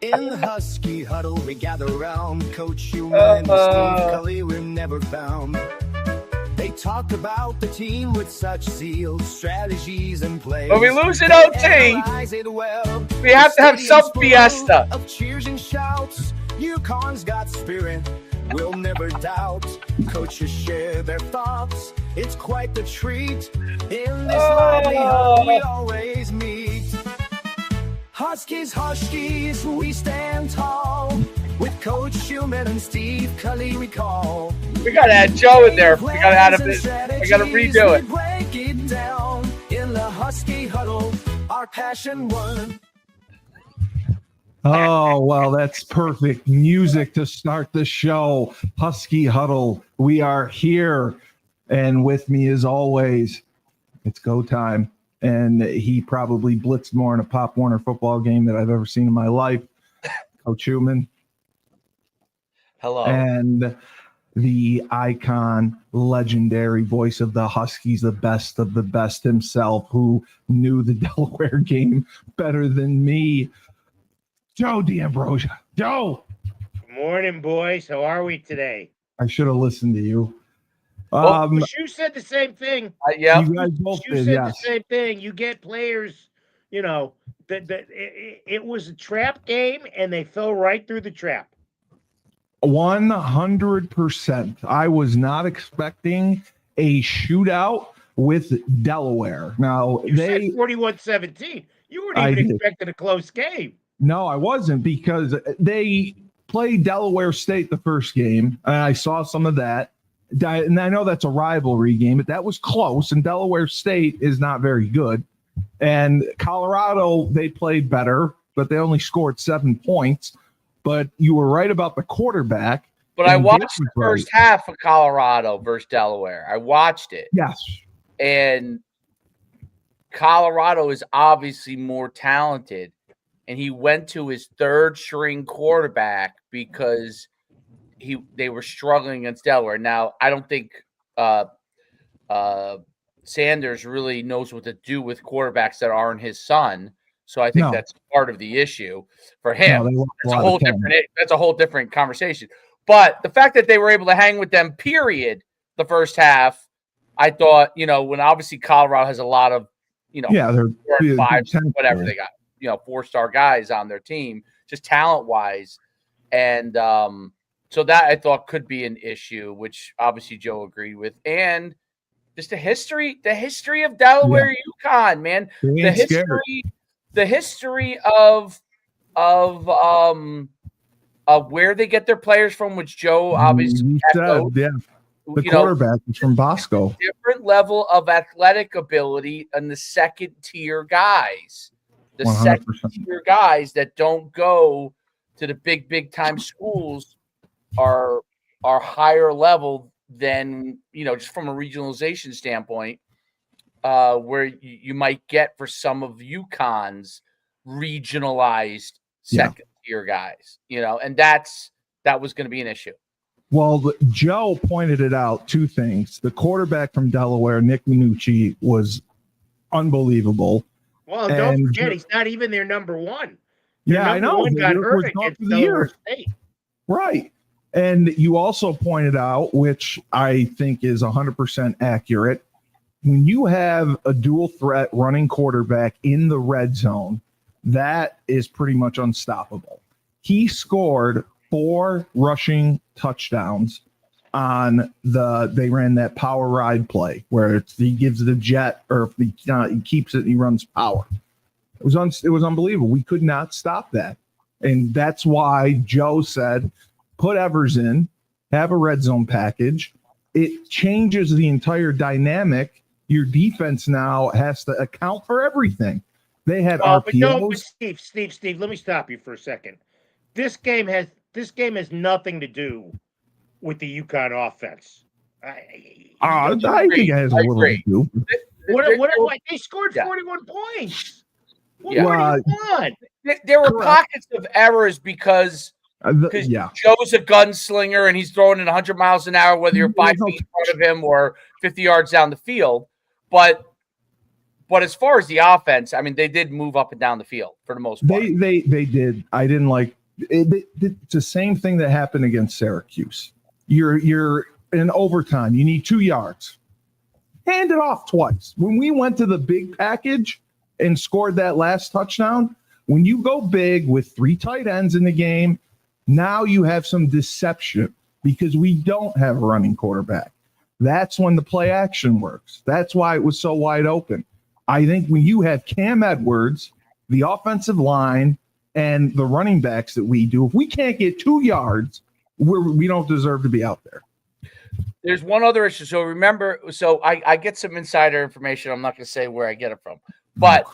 In the Husky Huddle, we gather round. Coach Uconn and Steve Cully were never found. They talk about the team with such zeal, strategies and plays. When we lose in OT, we have to have some fiesta. Of cheers and shouts. Uconn's got spirit, we'll never doubt. Coaches share their thoughts. It's quite the treat. In this lively huddle, we always meet. Huskies, we stand tall. With Coach Schumann and Steve Cully we call. We got to add Joe in there. We got to add him in. We got to redo it. Break it down in the Husky Huddle. Our passion won. Oh, well, that's perfect music to start the show. Husky Huddle. We are here. And with me, as always, it's go time. And he probably blitzed more in a Pop Warner football game that I've ever seen in my life. Coach Schumann. Hello. And the icon, legendary voice of the Huskies, the best of the best himself, who knew the Delaware game better than me, Joe D'Ambrosia. Joe. Good morning, boys. How are we today? I should have listened to you. You said the same thing. Yeah. You guys both did, the same thing. You get players, it was a trap game, and they fell right through the trap. 100%. I was not expecting a shootout with Delaware. Now, you said 41-17. You weren't even expecting a close game. No, I wasn't, because they played Delaware State the first game, and I saw some of that. And I know that's a rivalry game, but that was close, and Delaware State is not very good. And Colorado, they played better, but they only scored 7 points. But you were right about the quarterback. But I watched the first half of Colorado versus Delaware. I watched it. Yes. And Colorado is obviously more talented. And he went to his third string quarterback because they were struggling against Delaware. Now, I don't think Sanders really knows what to do with quarterbacks that aren't his son. So I think that's part of the issue for him. That's a whole different conversation. But the fact that they were able to hang with them, period, the first half, I thought, when obviously Colorado has a lot of, they're 4 and 5, whatever they got, 4-star guys on their team, just talent-wise. And so that I thought could be an issue, which obviously Joe agreed with. And just the history of Delaware Uconn, man. The history of where they get their players from, which Joe obviously said, the quarterback is from Bosco. Different level of athletic ability and the second-tier guys. The 100%. Second-tier guys that don't go to the big-time schools are higher level than, just from a regionalization standpoint, where you might get for some of UConn's regionalized second-tier guys, and that was going to be an issue. Well, Joe pointed it out, 2 things. The quarterback from Delaware, Nick Minucci, was unbelievable. Well, don't forget, he's not even their number one. I know. One got hurt against Delaware State. Right. And you also pointed out, which I think is 100% accurate, when you have a dual threat running quarterback in the red zone, that is pretty much unstoppable. He scored 4 rushing touchdowns on they ran that power ride play where he gives the jet, or if he keeps it and he runs power. It was unbelievable. We could not stop that. And that's why Joe said, put Evers in, have a red zone package. It changes the entire dynamic. Your defense now has to account for everything. They had RPOs. But Steve, let me stop you for a second. This game has nothing to do with the Uconn offense. I think it has a little to do. What they scored 41 points. What do you want? There were pockets of errors because Joe's a gunslinger and he's throwing it 100 miles an hour, whether you're 5 feet in front of him or 50 yards down the field. But But as far as the offense, I mean, they did move up and down the field for the most part. They did. I didn't like it. It's the same thing that happened against Syracuse. You're in overtime. You need 2 yards. Hand it off twice. When we went to the big package and scored that last touchdown, when you go big with 3 tight ends in the game, now you have some deception because we don't have a running quarterback. That's when the play action works. That's why it was so wide open. I think when you have Cam Edwards, the offensive line, and the running backs that we do, if we can't get 2 yards, we don't deserve to be out there. There's one other issue. So remember, I get some insider information. I'm not going to say where I get it from, but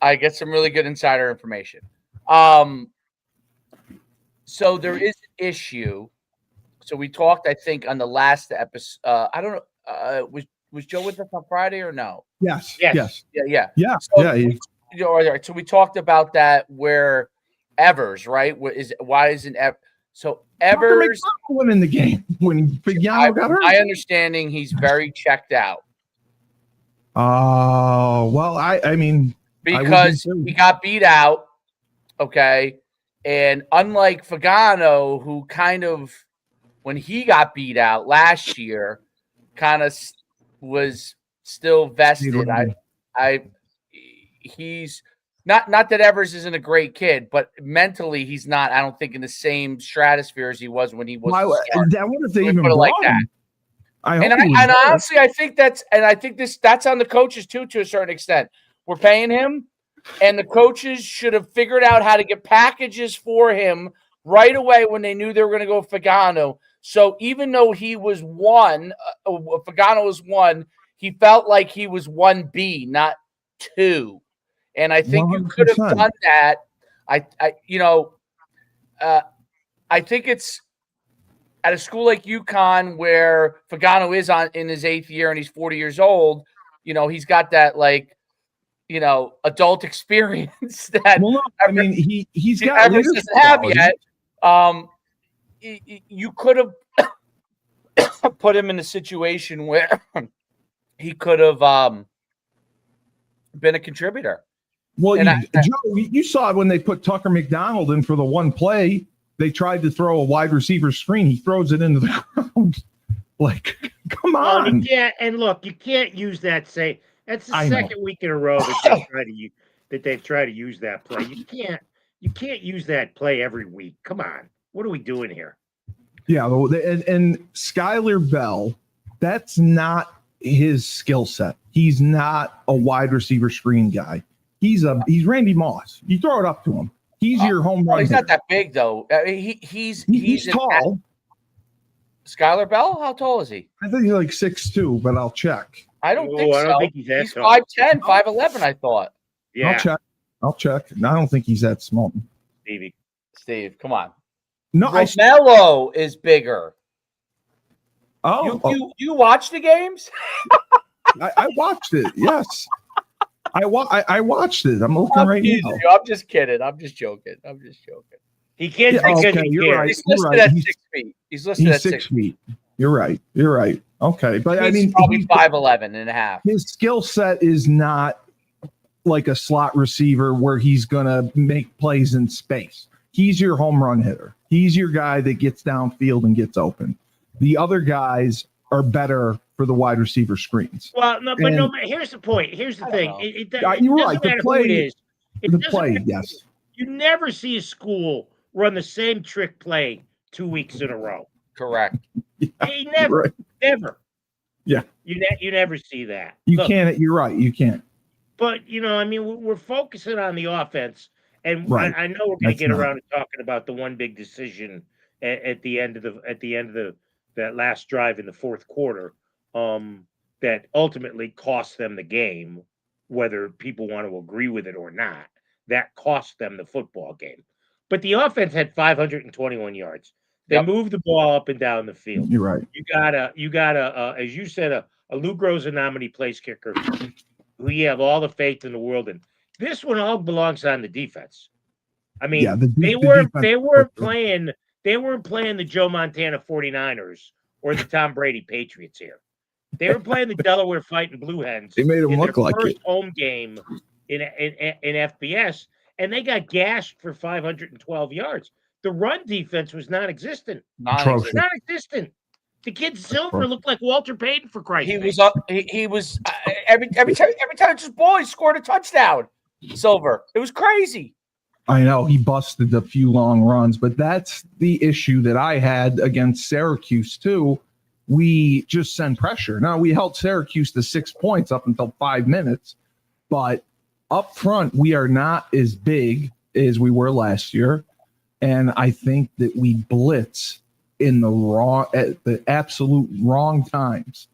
I get some really good insider information. So there is an issue. So we talked, I think, on the last episode. I don't know. Was Joe with us on Friday or no? Yes. Yeah. So, all right. So we talked about that where Evers, right? Why isn't Evers? So Evers went in the game when Figano got hurt. My understanding, he's very checked out. Oh, well, I mean, because he got beat out. Okay. And unlike Fagano, who kind of, when he got beat out last year, kind of was still vested. He's not that Evers isn't a great kid, but mentally he's not, I don't think, in the same stratosphere as he was when he was. I wonder if they even put it like that. And honestly, I think that's on the coaches too, to a certain extent. We're paying him, and the coaches should have figured out how to get packages for him right away when they knew they were going to go Fagano. So even though he was Fagano was 1, he felt like he was 1B, not 2. And I think 100%. You could have done that. I think it's at a school like Uconn where Fagano is in his 8th year and he's 40 years old. He's got that adult experience that. Well, no, I mean he's got Evers doesn't have yet. You could have put him in a situation where he could have been a contributor. Well, Joe, you saw it when they put Tucker McDonald in for the one play. They tried to throw a wide receiver screen. He throws it into the ground. Like, come on. You can't use that. That's the second week in a row that they've tried to use that play. You can't use that play every week. Come on. What are we doing here? Yeah, and Skylar Bell, that's not his skill set. He's not a wide receiver screen guy. He's Randy Moss. You throw it up to him. He's your home run. He's not that big though. He's tall. Skylar Bell, how tall is he? I think he's like 6'2", but I'll check. I don't think so. I don't think he's that he's 5'10", 5'11", I thought. Yeah. I'll check. I don't think he's that small. Steve, come on. No, Romello is bigger. Oh, you watch the games? I watched it. Yes, I watched it. I'm looking right now. I'm just kidding. I'm just joking. He can't. You're right. He's listed at 6 feet. He's listed at 6 feet. You're right. Okay, but he's probably 5'11" and a half. His skill set is not like a slot receiver where he's gonna make plays in space. He's your home run hitter. He's your guy that gets downfield and gets open. The other guys are better for the wide receiver screens. Well, but here's the point. Here's the thing. You're right. The play is. Yes. You never see a school run the same trick play 2 weeks in a row. Correct. Never. Yeah. You never see that. You can't. You're right. You can't. But we're focusing on the offense, and I know we're going to get around to talking about the one big decision at the end of that last drive in the fourth quarter, that ultimately cost them the game, whether people want to agree with it or not. That cost them the football game. But the offense had 521 yards. They moved the ball up and down the field. You're right. You got a as you said, a Lou Groza-nominee place kicker who you have all the faith in the world in. This one all belongs on the defense. I mean, they weren't playing the Joe Montana 49ers or the Tom Brady Patriots here. They were playing the Delaware Fighting Blue Hens. They made them look like first it. home game in FBS, and they got gashed for 512 yards. The run defense was non-existent. Atrocious. Non-existent. The kid Silver looked like Walter Payton, for Christ's sake. He was up. He was every time his boys scored a touchdown. Silver. It was crazy. I know he busted a few long runs, but that's the issue that I had against Syracuse too. We just send pressure. Now we held Syracuse to 6 points up until 5 minutes, but up front we are not as big as we were last year, and I think that we blitz at the absolute wrong times.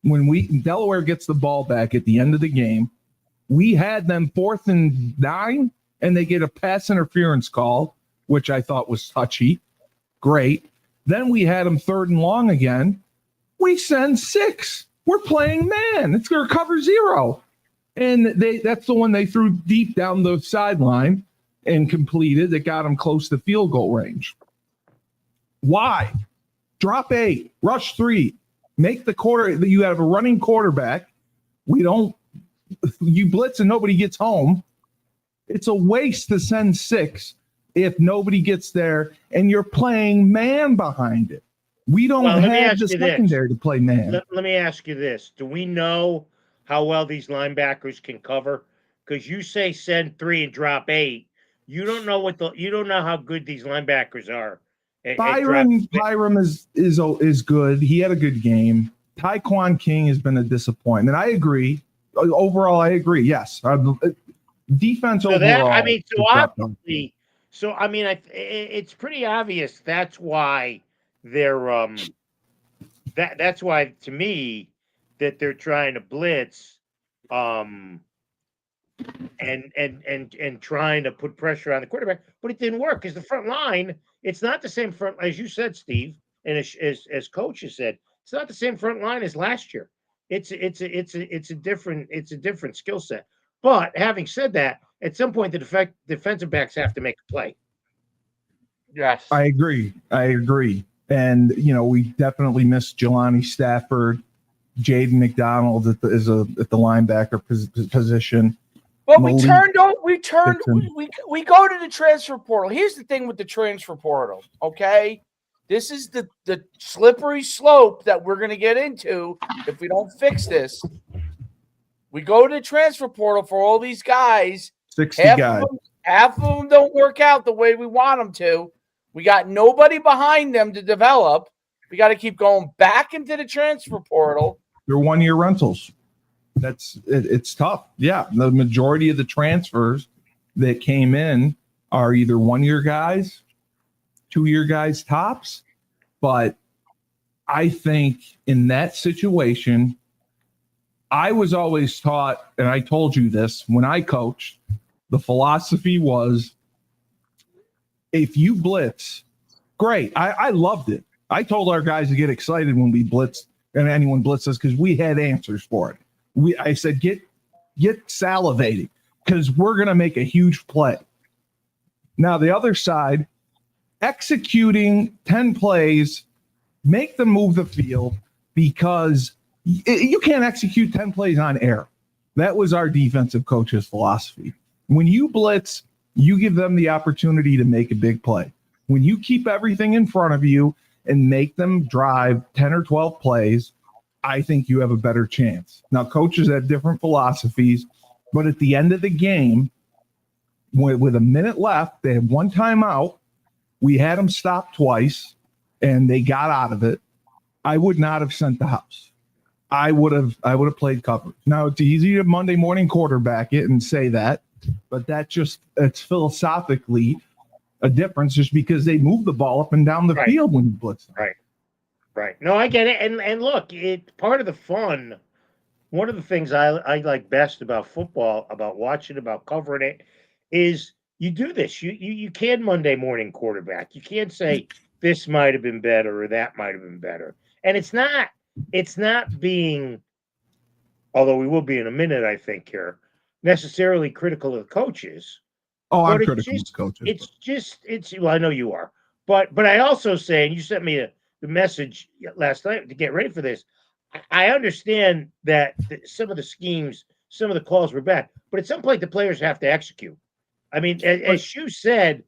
When Delaware gets the ball back at the end of the game, we had them 4th and 9. And they get a pass interference call, which I thought was touchy. Great. Then we had them 3rd and long again. We send 6. We're playing man. It's going to cover 0. And that's the one they threw deep down the sideline and completed that got them close to field goal range. Why? Drop 8, rush 3, make the quarter. You have a running quarterback. You blitz and nobody gets home. It's a waste to send 6 if nobody gets there and you're playing man behind it. We don't have the secondary to play man. Let me ask you this. Do we know how well these linebackers can cover? Because you say send 3 and drop 8. You don't know how good these linebackers are. Byram is good. He had a good game. Tyquan King has been a disappointment. I agree. Overall, I agree. Yes. Defense overall. It's pretty obvious that's why they're that's why to me that they're trying to blitz and trying to put pressure on the quarterback, but it didn't work because the front line, it's not the same front as you said, Steve, and as Coach has said, it's not the same front line as last year. It's a different skill set. But having said that, at some point, the defensive backs have to make a play. Yes. I agree. And, we definitely missed Jelani Stafford, Jaden McDonald at the linebacker position. But we go to the transfer portal. Here's the thing with the transfer portal, okay? This is the slippery slope that we're going to get into if we don't fix this. We go to the transfer portal for all these guys. 60 guys. Half of them don't work out the way we want them to. We got nobody behind them to develop. We got to keep going back into the transfer portal. They're 1-year rentals. It's tough. Yeah, the majority of the transfers that came in are either 1-year guys, 2-year guys tops. But I think in that situation, I was always taught, and I told you this when I coached, the philosophy was if you blitz, great. I loved it. I told our guys to get excited when we blitzed and anyone blitzed us because we had answers for it. I said, get salivating because we're going to make a huge play. Now, the other side, executing 10 plays, make them move the field because you can't execute 10 plays on air. That was our defensive coach's philosophy. When you blitz, you give them the opportunity to make a big play. When you keep everything in front of you and make them drive 10 or 12 plays, I think you have a better chance. Now, coaches have different philosophies, but at the end of the game, with a minute left, they had one timeout. We had them stop twice, and they got out of it. I would not have sent the house. I would have played coverage. Now, it's easy to Monday morning quarterback it and say that, but it's philosophically a difference just because they move the ball up and down the field when you blitz them. Right. No, I get it. And look, it's part of the fun. One of the things I like best about football, about watching, about covering it, is you do this. You can Monday morning quarterback. You can't say this might have been better or that might have been better. And it's not being, although we will be in a minute, I think here, necessarily critical of coaches. Oh, I'm critical of coaches. Well, I know you are. But I also say, and you sent me the message last night to get ready for this, I understand that some of the schemes, some of the calls were bad, but at some point the players have to execute. I mean, as Shu said,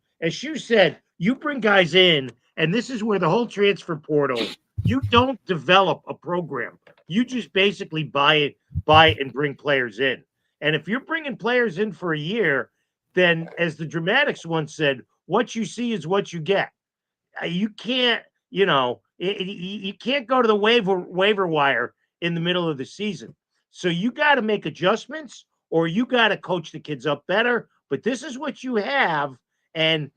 you bring guys in, and this is where the whole transfer portal. You don't develop a program. You just basically buy and bring players in. And if you're bringing players in for a year, then as the Dramatics once said, what you see is what you get. You can't, you can't go to the waiver wire in the middle of the season. So you got to make adjustments, or you got to coach the kids up better. But this is what you have, and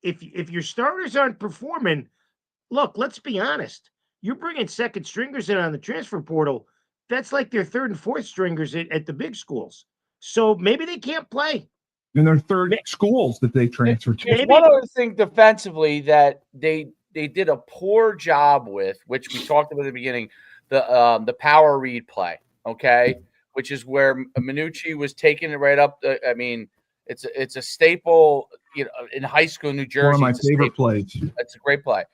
if your starters aren't performing, look, let's be honest. You're bringing second stringers in on the transfer portal. That's like their third and fourth stringers at the big schools. So maybe they can't play. In their third schools that they transferred to. There's one other thing defensively that they did a poor job with, which we talked about at the beginning, the power read play, okay, which is where Minucci was taking it right up. I mean, it's a staple, in high school in New Jersey. One of my favorite plays. It's a great play,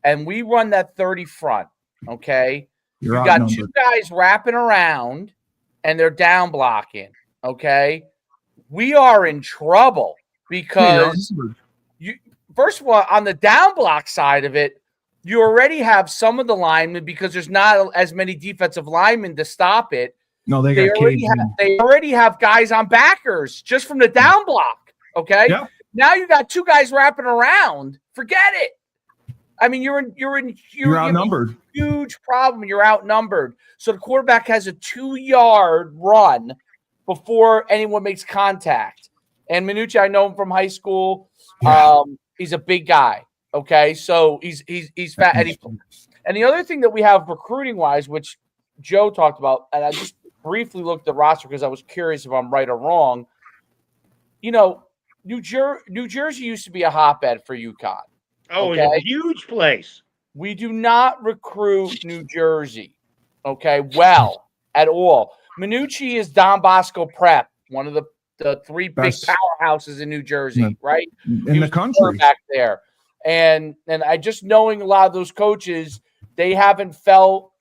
and we run that 30 front, okay. You got outnumbered. two guys wrapping around, and they're down blocking, okay. We are in trouble because first of all, on the down block side of it, you already have some of the linemen because there's not as many defensive linemen to stop it. No, they already have guys on backers just from the down block. Okay. Yep. Now you got two guys wrapping around. Forget it. I mean, you're outnumbered. Huge problem. You're outnumbered. So the quarterback has a 2-yard run before anyone makes contact. And Minucci, I know him from high school. He's a big guy. Okay, so he's fat. And the other thing that we have recruiting wise, which Joe talked about, and I just briefly looked at the roster because I was curious if I'm right or wrong. New Jersey used to be a hotbed for UConn. Oh, okay? It's a huge place. We do not recruit New Jersey, well at all. Minucci is Don Bosco Prep, one of the three big powerhouses in New Jersey, right? In the country. Back there. And I just knowing a lot of those coaches, they haven't felt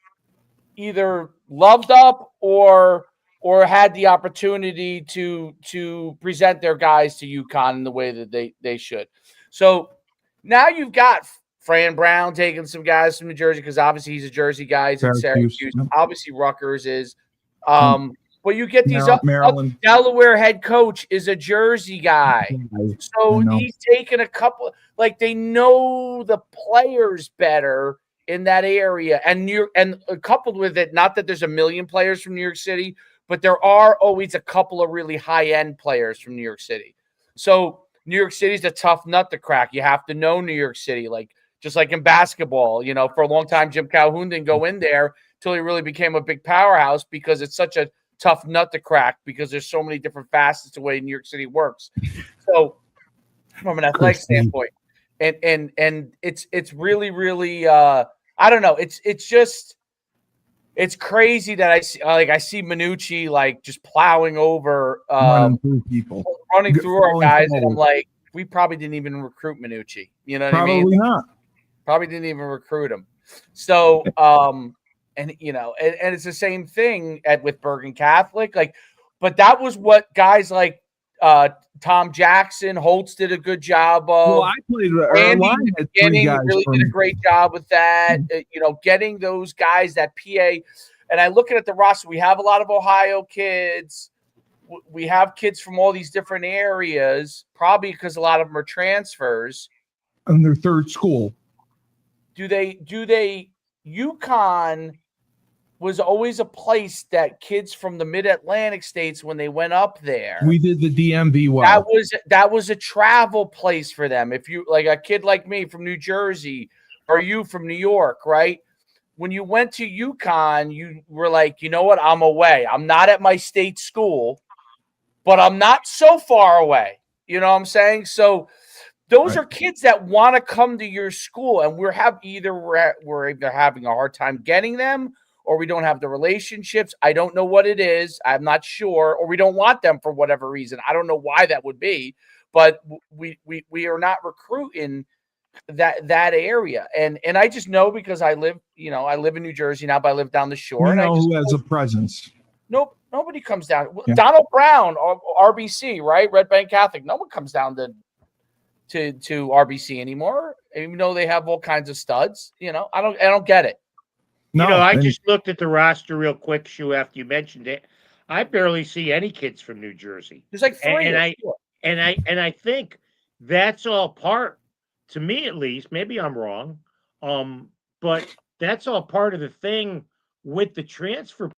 either loved up or had the opportunity to present their guys to UConn in the way that they should. So now you've got Fran Brown taking some guys from New Jersey because obviously he's a Jersey guy. He's in Syracuse. Obviously Rutgers is. But you get these Maryland. Delaware head coach is a Jersey guy. So he's taken a couple, they know the players better in that area. And coupled with it, not that there's a million players from New York City, but there are always a couple of really high-end players from New York City. So New York City's a tough nut to crack. You have to know New York City, just like in basketball. For a long time, Jim Calhoun didn't go in there until he really became a big powerhouse because it's such a tough nut to crack because there's so many different facets to the way New York City works. So from an athletic standpoint, and it's really, really I don't know. It's crazy that I see Minucci just plowing over running through people, running through our guys, and I'm like, we probably didn't even recruit Minucci. You know what I mean? Probably not. Probably didn't even recruit him. So and it's the same thing with Bergen Catholic, but that was what guys like Tom Jackson, Holtz did a good job of. Well, I played Andy really did a great job with that. Getting those guys that PA. And I look at the roster, we have a lot of Ohio kids. We have kids from all these different areas, probably because a lot of them are transfers. And their third school. Do they Uconn was always a place that kids from the mid-Atlantic states, when they went up there, we did the DMV well. That was a travel place for them. If you a kid like me from New Jersey or you from New York, right? When you went to UConn, you were like, you know what? I'm away. I'm not at my state school, but I'm not so far away. You know what I'm saying? So those are kids that want to come to your school, and we're either having a hard time getting them, or we don't have the relationships. I don't know what it is. I'm not sure, or we don't want them for whatever reason. I don't know why that would be, but we are not recruiting that area. And I just know because I live in New Jersey now, but I live down the shore. You and know I just who has a presence. Nope, nobody comes down. Yeah. Donald Brown, RBC, right? Red Bank Catholic. No one comes down to RBC anymore, even though they have all kinds of studs. I don't get it. No, I just looked at the roster real quick, Shu, after you mentioned it. I barely see any kids from New Jersey. There's like 3. And I think that's all part, to me at least, maybe I'm wrong, but that's all part of the thing with the transfer.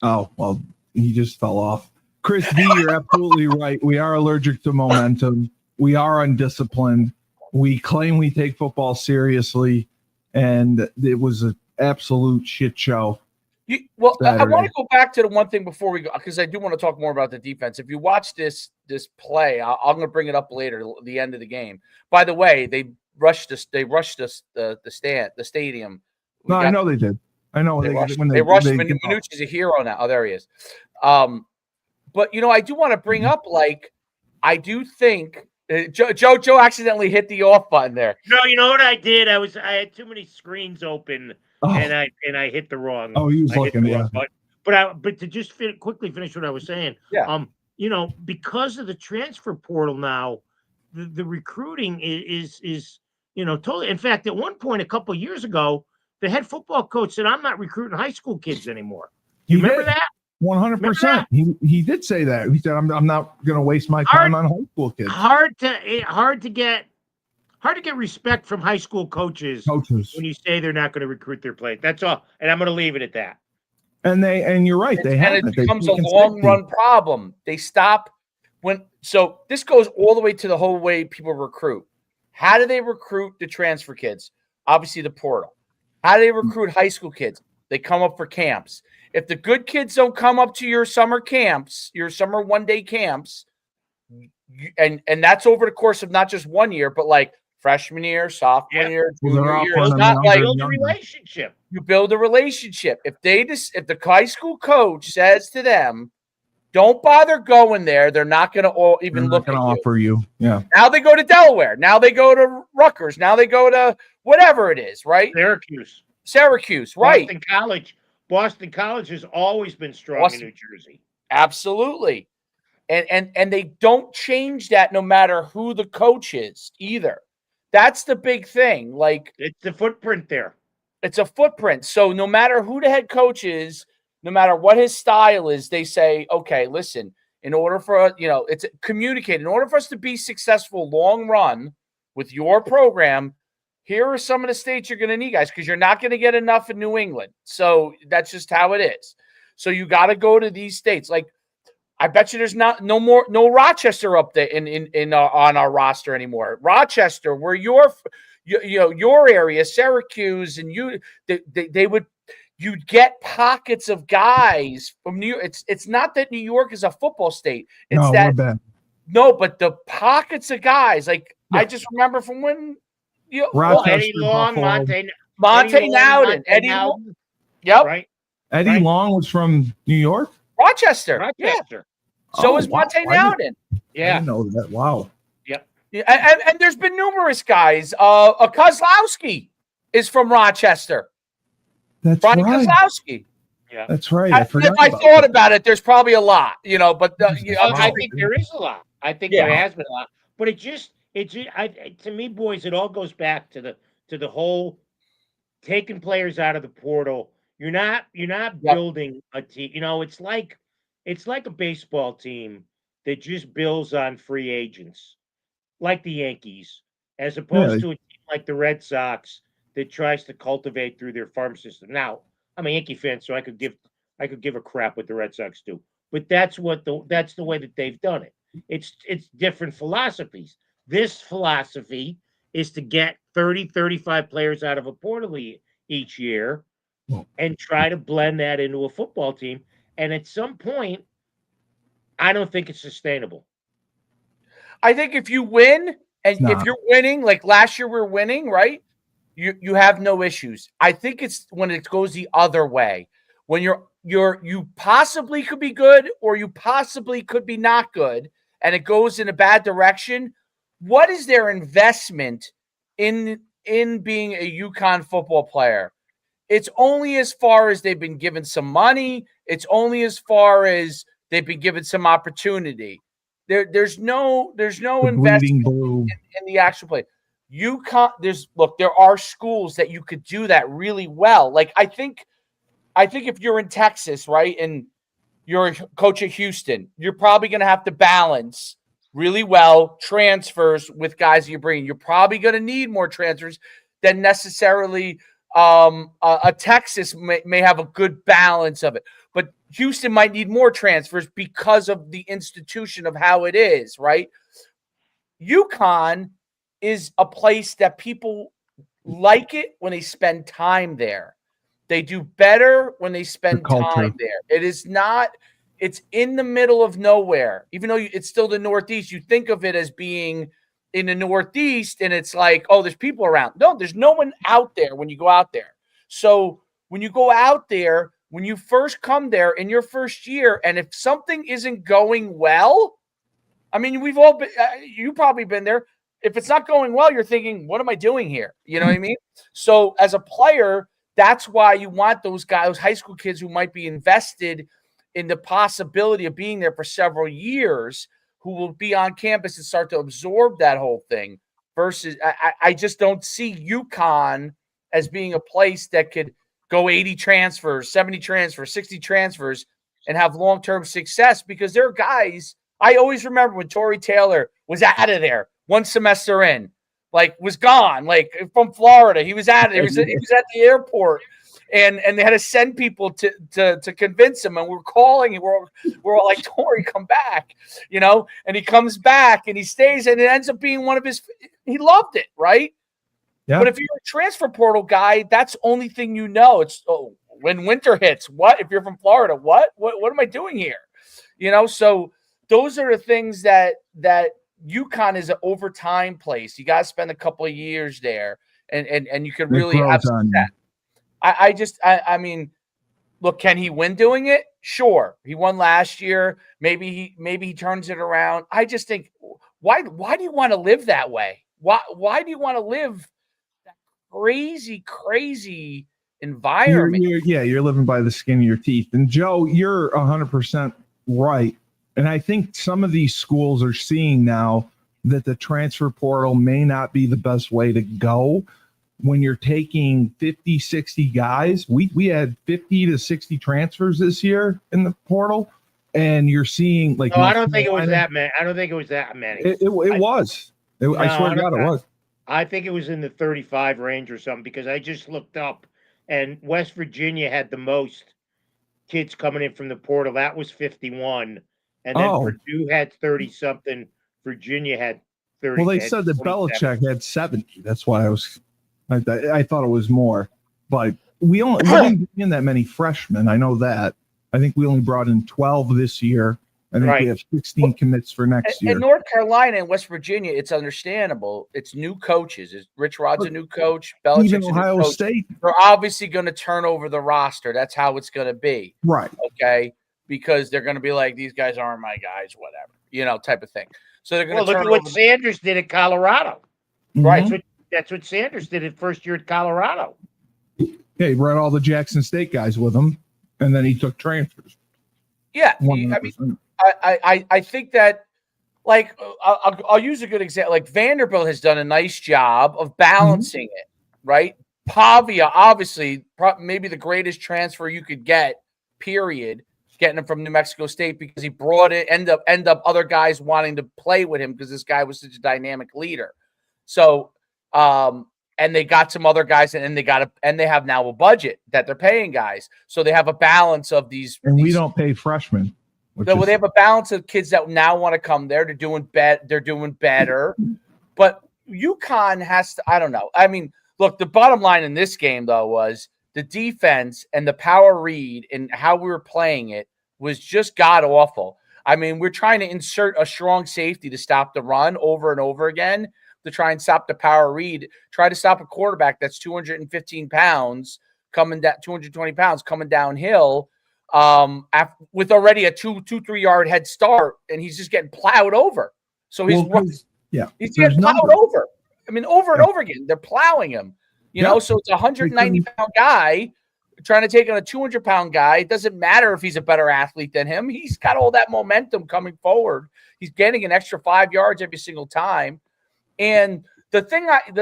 Oh, well, he just fell off. Chris D, you're absolutely right. We are allergic to momentum. We are undisciplined. We claim we take football seriously, and it was an absolute shit show. I want to go back to the one thing before we go, because I do want to talk more about the defense. If you watch this play, I'm going to bring it up later, the end of the game. By the way, they rushed us. They rushed us the stadium. I know they did. I know they rushed. Minucci's a hero now. Oh, there he is. But I do want to bring up, I do think Joe accidentally hit the off button there. No, you know what I did? I had too many screens open. And I hit the wrong. Oh, he was looking. Yeah. But to just quickly finish what I was saying. Yeah. Because of the transfer portal now, the recruiting is totally. In fact, at one point a couple of years ago, the head football coach said, "I'm not recruiting high school kids anymore." You remember that? 100%. He did say that. He said, "I'm not going to waste my time on high school kids." Hard to get respect from high school coaches when you say they're not going to recruit their players. That's all. And I'm going to leave it at that. And you're right. It becomes a long run problem. They stop so this goes all the way to the whole way people recruit. How do they recruit the transfer kids? Obviously the portal. How do they recruit high school kids? They come up for camps. If the good kids don't come up to your summer camps, your summer one-day camps, and that's over the course of not just 1 year, but freshman year, sophomore year, junior year. It's not build a relationship. You build a relationship. If the high school coach says to them, "Don't bother going there," they're not going to even look at you. Offer you. Yeah. Now they go to Delaware. Now they go to Rutgers. Now they go to whatever it is, right? Syracuse, right? Boston College has always been strong in New Jersey. Absolutely. And they don't change that no matter who the coach is either. That's the big thing. It's the footprint there. It's a footprint. So no matter who the head coach is, no matter what his style is, they say, okay, listen, in order for, it's communicated. In order for us to be successful long run with your program, here are some of the states you're going to need, guys, because you're not going to get enough in New England. So that's just how it is. So you got to go to these states. I bet you there's no Rochester up there on our roster anymore. Rochester, where your area, Syracuse, and you'd get pockets of guys from New York. It's not that New York is a football state. It's but the pockets of guys. I just remember from when Eddie Long, Monte Nowden, Eddie Long. Yep. Right. Eddie Long was from New York. Rochester. Yeah. So is Monte Nowden. I didn't know that. Wow. Yep. Yeah, and there's been numerous guys. Kozlowski is from Rochester. That's Ronnie right. Kozlowski. Yeah. That's right. If I thought about it, there's probably a lot, but I think there is a lot. I think there has been a lot. But to me, boys, it all goes back to the whole taking players out of the portal. You're not building a team. It's like a baseball team that just builds on free agents, like the Yankees, as opposed to a team like the Red Sox that tries to cultivate through their farm system. Now, I'm a Yankee fan, so I could give a crap what the Red Sox do, but that's the way that they've done it. It's different philosophies. This philosophy is to get 30, 35 players out of a portal each year and try to blend that into a football team. And at some point, I don't think it's sustainable. I think if you win, and if you're winning, like last year we're winning, right? You have no issues. I think it's when it goes the other way. When you possibly could be good or you possibly could be not good, and it goes in a bad direction. what is their investment in being a Uconn football player? It's only as far as they've been given some money. It's only as far as they've been given some opportunity. There's no investment in the actual play. UConn, there are schools that you could do that really well. Like I think if you're in Texas, right, and you're a coach at Houston, you're probably going to have to balance really well transfers with guys that you're bringing. You're probably going to need more transfers than necessarily a Texas may have a good balance of it. But Houston might need more transfers because of the institution of how it is, right? UConn is a place that people like it when they spend time there. They do better when they spend time there. It's in the middle of nowhere. Even though it's still the Northeast, you think of it as being in the Northeast and it's like, oh, there's people around. No, there's no one out there when you go out there. So when you go out there, when you first come there in your first year, and if something isn't going well, I mean, we've all been, you've probably been there. If it's not going well, you're thinking, what am I doing here? You know what I mean? So as a player, that's why you want those guys, those high school kids who might be invested in the possibility of being there for several years, who will be on campus and start to absorb that whole thing. Versus, I just don't see UConn as being a place that could go 80 transfers, 70 transfers, 60 transfers, and have long-term success, because there are guys. I always remember when Tory Taylor was out of there one semester in, like was gone, like from Florida. He was out of there. He was at the airport, and they had to send people to convince him. And we're calling, and we're all like, Tory, come back, you know. And he comes back, and he stays, and it ends up being one of his. He loved it, right? Yeah. But if you're a transfer portal guy, that's the only thing you know. It's when winter hits. What if you're from Florida? What am I doing here? You know, so those are the things that UConn is an overtime place. You got to spend a couple of years there, and you can really have success. I mean, look, can he win doing it? Sure, he won last year. Maybe he turns it around. I just think, why do you want to live that way? Why do you want to live that crazy environment? You're living by the skin of your teeth. And Joe, you're 100% right. And I think some of these schools are seeing now that the transfer portal may not be the best way to go. When you're taking 50, 60 guys, we had 50 to 60 transfers this year in the portal, and you're seeing like. No, I don't think it was that many. I don't think it was that many. It was. I swear to God, it was. I think it was in the 35 range or something, because I just looked up, and West Virginia had the most kids coming in from the portal. That was 51. And then Purdue had 30-something. Virginia had 30. Well, they said that Belichick had 70. That's why I thought it was more. But we didn't bring in that many freshmen. I know that. I think we only brought in 12 this year. I think we have 16 commits for next year. In North Carolina and West Virginia, it's understandable. It's new coaches. Rich Rod's a new coach. Belichick's even Ohio State. They're obviously going to turn over the roster. That's how it's going to be. Right. Okay. Because they're going to be like, these guys aren't my guys, whatever, you know, type of thing. So they're going to look at what Sanders did at Colorado. Mm-hmm. Right. That's what Sanders did at first year at Colorado. Yeah, he brought all the Jackson State guys with him, and then he took transfers. Yeah. 100%. I mean, I think that, like, I'll use a good example. Like, Vanderbilt has done a nice job of balancing it, right? Pavia, obviously, maybe the greatest transfer you could get, period. Getting him from New Mexico State, because he brought it, end up other guys wanting to play with him because this guy was such a dynamic leader. So, and they got some other guys, and they have now a budget that they're paying guys. So they have a balance of these. And we don't pay freshmen. They have a balance of kids that now want to come there. They're doing better. But UConn has to, I don't know. I mean, look, the bottom line in this game, though, was the defense and the power read and how we were playing it was just god awful. I mean, we're trying to insert a strong safety to stop the run over and over again, to try and stop the power read, try to stop a quarterback that's 215 pounds coming down, 220 pounds coming downhill with already a 2-3 yard head start, and he's just getting plowed over. So Yeah. He's getting plowed over. I mean, over and over again. They're plowing him. You know, so it's a 190-pound guy trying to take on a 200-pound guy. It doesn't matter if he's a better athlete than him. He's got all that momentum coming forward. He's getting an extra 5 yards every single time. And the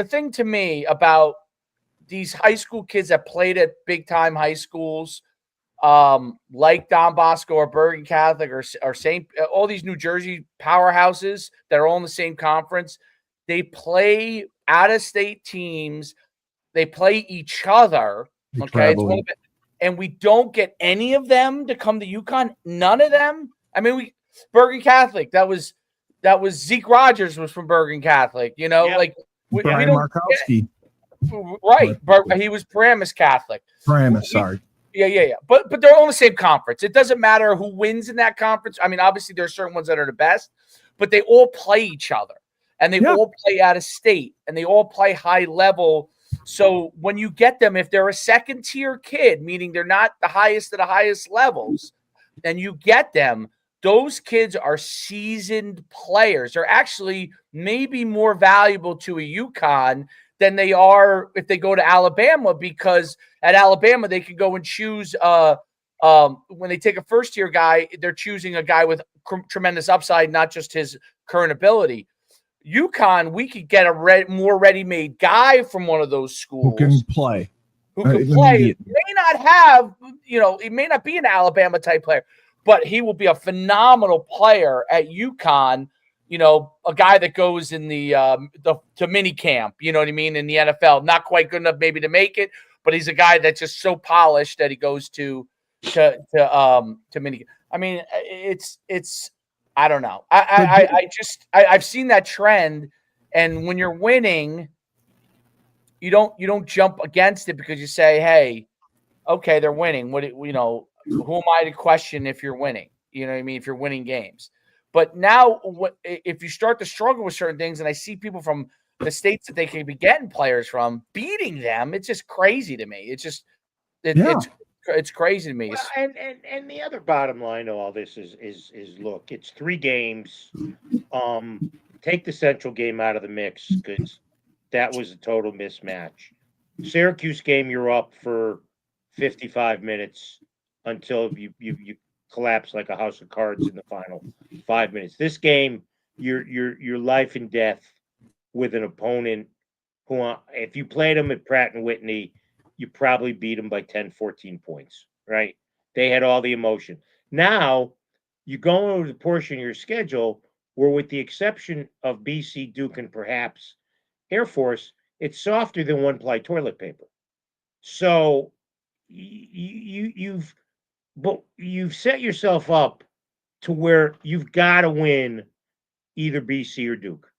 thing to me about these high school kids that played at big-time high schools, like Don Bosco or Bergen Catholic or St. all these New Jersey powerhouses that are all in the same conference, they play out-of-state teams. They play each other, okay? And we don't get any of them to come to UConn. None of them. I mean, Bergen Catholic. That was Zeke Rogers was from Bergen Catholic. You know, like Brian Markowski. Right, he was Paramus Catholic. Paramus, sorry. Yeah. But they're all in the same conference. It doesn't matter who wins in that conference. I mean, obviously there are certain ones that are the best, but they all play each other, and they all play out of state, and they all play high level. So when you get them, if they're a second tier kid, meaning they're not the highest of the highest levels, and you get them, those kids are seasoned players. They're actually maybe more valuable to a UConn than they are if they go to Alabama, because at Alabama they can go and choose when they take a first tier guy, they're choosing a guy with tremendous upside, not just his current ability. UConn, we could get a more ready-made guy from one of those schools who can play. He may not have, he may not be an Alabama type player, but he will be a phenomenal player at UConn. A guy that goes in to mini camp, you know what I mean, in the NFL. Not quite good enough maybe to make it, but he's a guy that's just so polished that he goes to mini. I mean, it's I don't know. I've seen that trend, and when you're winning, you don't jump against it because you say, hey, okay, they're winning. Who am I to question if you're winning? You know what I mean? If you're winning games. But now, if you start to struggle with certain things, and I see people from the states that they can be getting players from beating them, it's just crazy to me. It's just it's crazy to me. Well, and the other bottom line of all this is look, it's 3 games. Take the Central game out of the mix because that was a total mismatch. Syracuse game, you're up for 55 minutes until you collapse like a house of cards in the final 5 minutes. This game, you're life and death with an opponent who, if you played them at Pratt and Whitney, you probably beat them by 10, 14 points, right? They had all the emotion. Now, you go over the portion of your schedule where, with the exception of BC, Duke, and perhaps Air Force, it's softer than one-ply toilet paper. So you've set yourself up to where you've got to win either BC or Duke.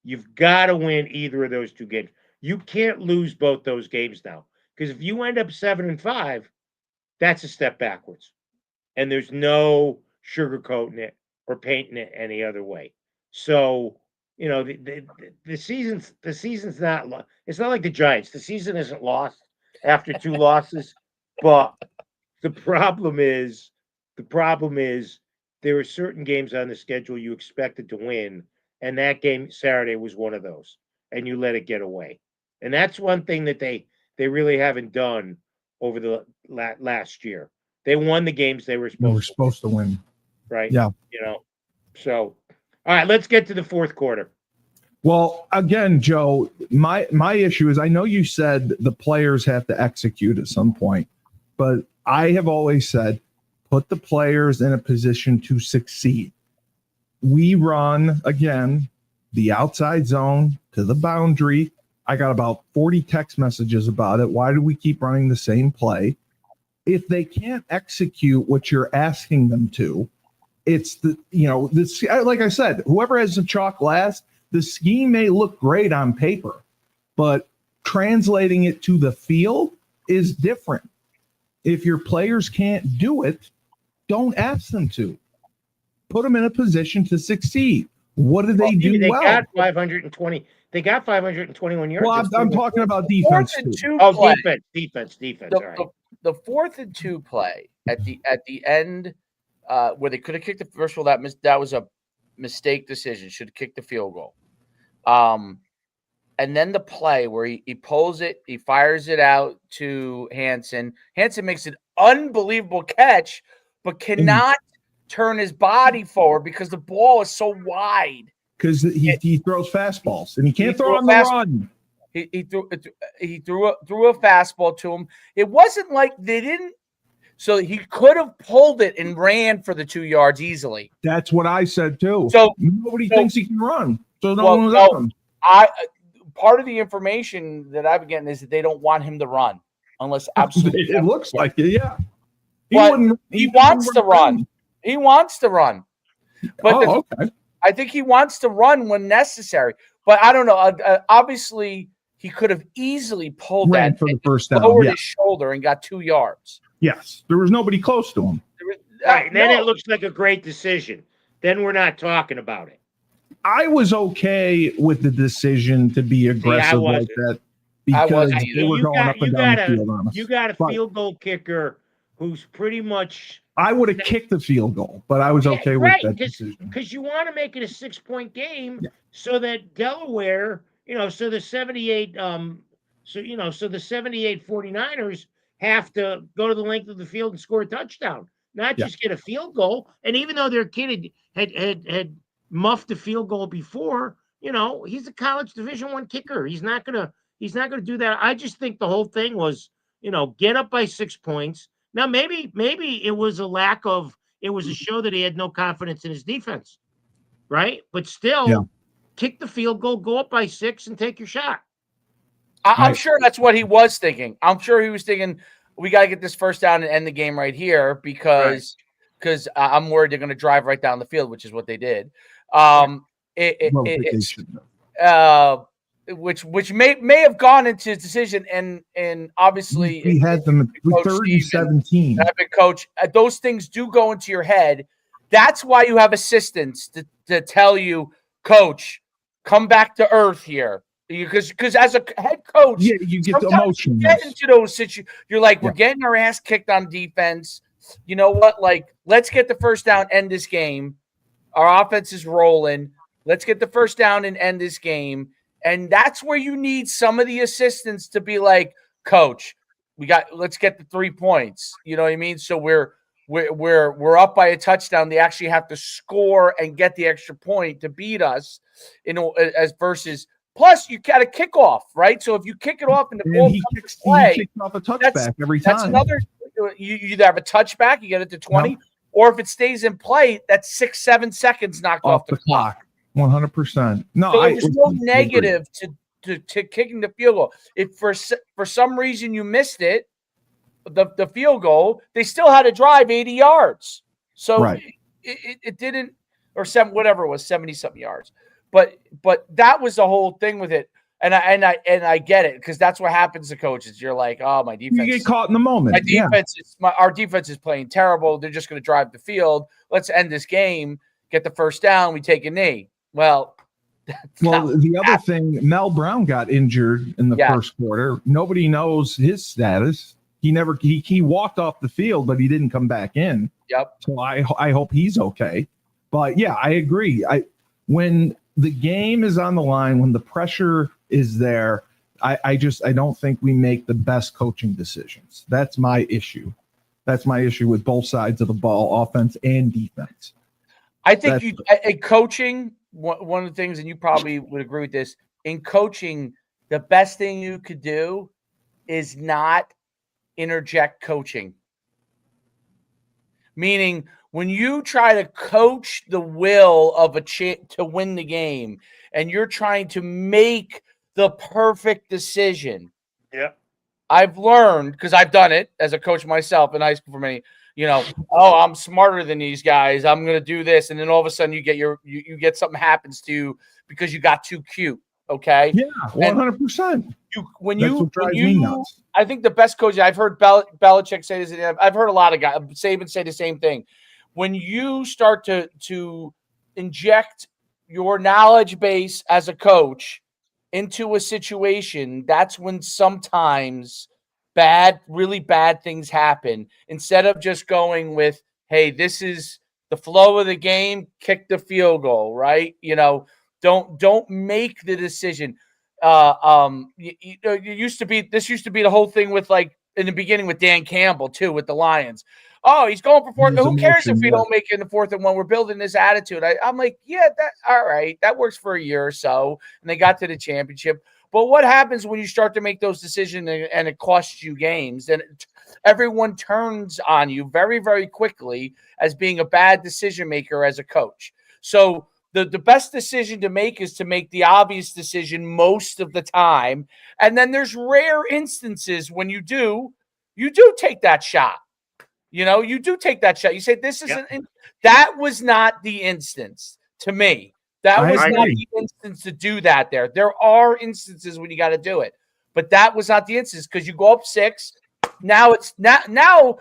You've got to win either of those 2 games. You can't lose both those games now, because if you end up 7-5, that's a step backwards, and there's no sugarcoating it or painting it any other way. So the season's not. It's not like the Giants. The season isn't lost after 2 losses, but the problem is there are certain games on the schedule you expected to win, and that game Saturday was one of those, and you let it get away. And that's one thing that they really haven't done over the last year. They won the games they were supposed to win. Right? Yeah. So, all right, let's get to the fourth quarter. Well, again, Joe, my issue is, I know you said the players have to execute at some point, but I have always said, put the players in a position to succeed. We run, again, the outside zone to the boundary. I got about 40 text messages about it. Why do we keep running the same play? If they can't execute what you're asking them to, it's this, like I said, whoever has the chalk last, the scheme may look great on paper, but translating it to the field is different. If your players can't do it, don't ask them to. Put them in a position to succeed. What do they do well? Got 520. They got 521 yards. Well, I'm talking about defense. Defense. All right. The 4th and 2 play at the end, where they could have kicked the first of all, that was a mistake decision. Should have kicked the field goal. And then the play where he pulls it, he fires it out to Hansen. Hansen makes an unbelievable catch, but cannot turn his body forward because the ball is so wide. Because he throws fastballs and he can't throw on the run. He threw a fastball to him. It wasn't like they didn't. So he could have pulled it and ran for the 2 yards easily. That's what I said too. So nobody thinks he can run. So no one was at him. Part of the information that I've been getting is that they don't want him to run unless absolutely. It looks like it, yeah. He wants to run. He wants to run. But okay. I think he wants to run when necessary. But I don't know. Obviously, he could have easily pulled Ran that for the first down, lowered his shoulder and got 2 yards. Yes, there was nobody close to him. Right, then it looks like a great decision. Then we're not talking about it. I was okay with the decision to be aggressive like that because they were going up and down the field on us. You got a field goal kicker who's pretty much. I would have kicked the field goal, but I was okay with that decision. Because you want to make it a 6-point game so that Delaware, so the 78, so the 78 49ers have to go to the length of the field and score a touchdown, not just get a field goal. And even though their kid had muffed a field goal before, he's a college Division I kicker. He's not gonna do that. I just think the whole thing was, get up by 6 points. Now maybe it was it was a show that he had no confidence in his defense, right? But still, kick the field goal, go up by 6, and take your shot. I'm sure that's what he was thinking. I'm sure he was thinking, we got to get this first down and end the game right here because I'm worried they're going to drive right down the field, which is what they did. Which may have gone into his decision, and obviously he had them with 30-17. Coach, those things do go into your head. That's why you have assistants to tell you, Coach, come back to earth here. Because as a head coach, you get the emotion. You get into those situations. You're like, we're getting our ass kicked on defense. You know what? Like, let's get the first down, end this game. Our offense is rolling. Let's get the first down and end this game. And that's where you need some of the assistants to be like, Coach, let's get the 3 points. You know what I mean? So we're up by a touchdown. They actually have to score and get the extra point to beat us. As versus. Plus, you got a kickoff, right? So if you kick it off in the ball, he kicks off a touchback every time. That's another. You either have a touchback, you get it to 20, or if it stays in play, that's 6-7 seconds knocked off the clock. 100%. No, so there's no negative to kicking the field goal. If for some reason you missed it, the field goal, they still had to drive 80 yards. So it didn't, or whatever it was, 70-something yards. But that was the whole thing with it, and I get it because that's what happens to coaches. You're like, oh, my defense. You get caught in the moment. Our defense is playing terrible. They're just going to drive the field. Let's end this game. Get the first down. We take a knee. Well, the other thing, Mel Brown got injured in the first quarter. Nobody knows his status. He walked off the field, but he didn't come back in. Yep. So I hope he's okay. But yeah, I agree. When the game is on the line, when the pressure is there, I don't think we make the best coaching decisions. That's my issue. That's my issue with both sides of the ball, offense and defense. I think coaching, one of the things, and you probably would agree with this, in coaching, the best thing you could do is not interject coaching. Meaning, when you try to coach the will of to win the game, and you're trying to make the perfect decision. Yeah. I've learned, because I've done it as a coach myself in high school for many, I'm smarter than these guys. I'm going to do this. And then all of a sudden you get something happens to you because you got too cute. Okay. Yeah. 100%. I think the best coach, I've heard Belichick say this. I've heard a lot of guys, Saban say the same thing. When you start to inject your knowledge base as a coach into a situation, that's when sometimes really bad things happen. Instead of just going with, hey, this is the flow of the game, kick the field goal, right? Don't make the decision. This used to be the whole thing with like in the beginning with Dan Campbell too with the Lions. Oh, he's going for fourth. Who cares if we don't make it in the fourth and one? We're building this attitude. I'm like, yeah, all right. That works for a year or so. And they got to the championship. But what happens when you start to make those decisions and it costs you games? Then everyone turns on you very, very quickly as being a bad decision maker as a coach. So the best decision to make is to make the obvious decision most of the time. And then there's rare instances when you do take that shot. You do take that shot. You say, this isn't, that was not the instance to me. That was not the instance to do that there. There are instances when you got to do it, but that was not the instance because you go up 6. Now it's now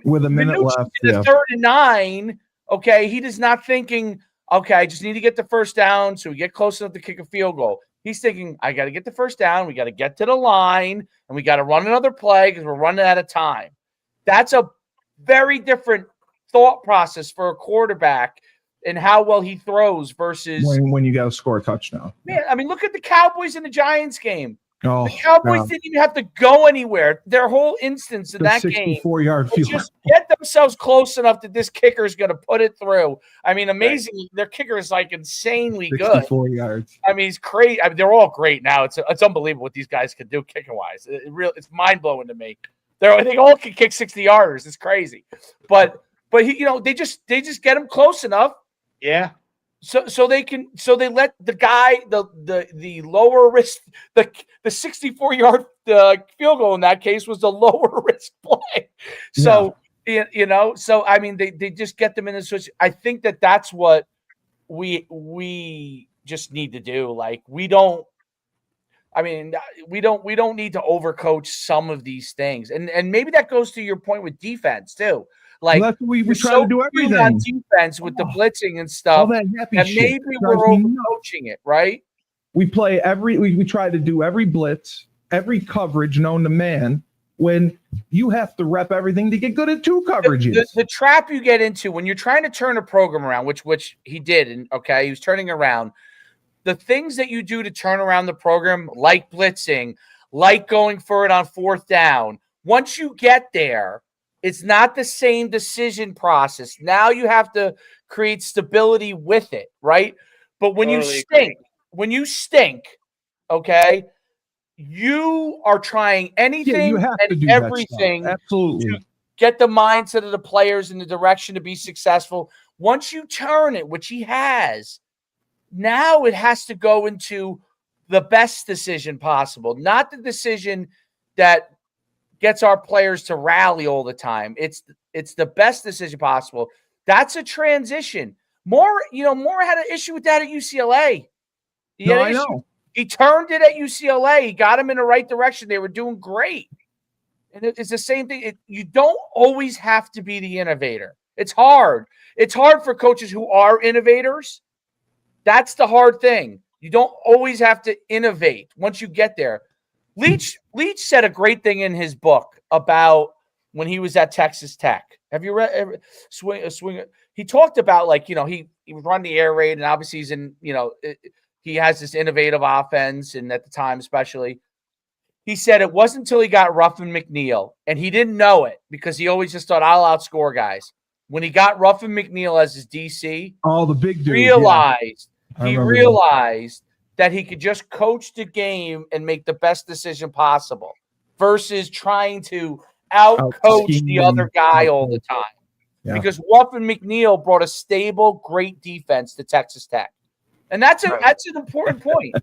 with a minute left. The 3rd and 9. Okay. He is not thinking, okay, I just need to get the first down so we get close enough to kick a field goal. He's thinking, I got to get the first down. We got to get to the line and we got to run another play because we're running out of time. That's a very different thought process for a quarterback and how well he throws versus when you got to score a touchdown. Man, I mean, look at the Cowboys and the Giants game. Oh, the Cowboys didn't even have to go anywhere. Their whole instance in that game, 64-yard field, just get themselves close enough that this kicker is going to put it through. I mean, amazing. Right. Their kicker is like insanely 64 good. 64 yards. I mean, he's great. I mean, they're all great now. It's unbelievable what these guys can do kicking wise. It's mind blowing to me. They all can kick 60-yarders. It's crazy, but he, they just get him close enough. Yeah. So they let the guy the lower risk the 64-yard field goal in that case was the lower risk play. So so I mean they just get them in the switch. I think that's what we just need to do. Like we don't need to overcoach some of these things. And maybe that goes to your point with defense too. Like that's we try to do everything on defense with the blitzing and stuff. All that happy and shit. Maybe we're overcoaching it, right? We play we try to do every blitz, every coverage known to man. When you have to rep everything to get good at 2 coverages. The trap you get into when you're trying to turn a program around, which he did, and he was turning around. The things that you do to turn around the program, like blitzing, like going for it on 4th down. Once you get there, it's not the same decision process. Now you have to create stability with it, right? But when you stink, okay, you are trying anything and everything absolutely to get the mindset of the players in the direction to be successful. Once you turn it, which he has, now it has to go into the best decision possible, not the decision that gets our players to rally all the time. It's the best decision possible. That's a transition. Moore had an issue with that at UCLA. I know. He turned it at UCLA. He got him in the right direction. They were doing great. And it's the same thing. You don't always have to be the innovator. It's hard. It's hard for coaches who are innovators. That's the hard thing. You don't always have to innovate once you get there. Leach said a great thing in his book about when he was at Texas Tech. Have you read Swing? He talked about he would run the air raid, and obviously he's in he has this innovative offense, and at the time especially, he said it wasn't until he got Ruffin McNeil, and he didn't know it because he always just thought I'll outscore guys. When he got Ruffin McNeil as his DC, the big dude realized that he could just coach the game and make the best decision possible versus trying to out-coach the other guy all the time. Yeah. Because Ruffin McNeil brought a stable, great defense to Texas Tech. And that's an important point.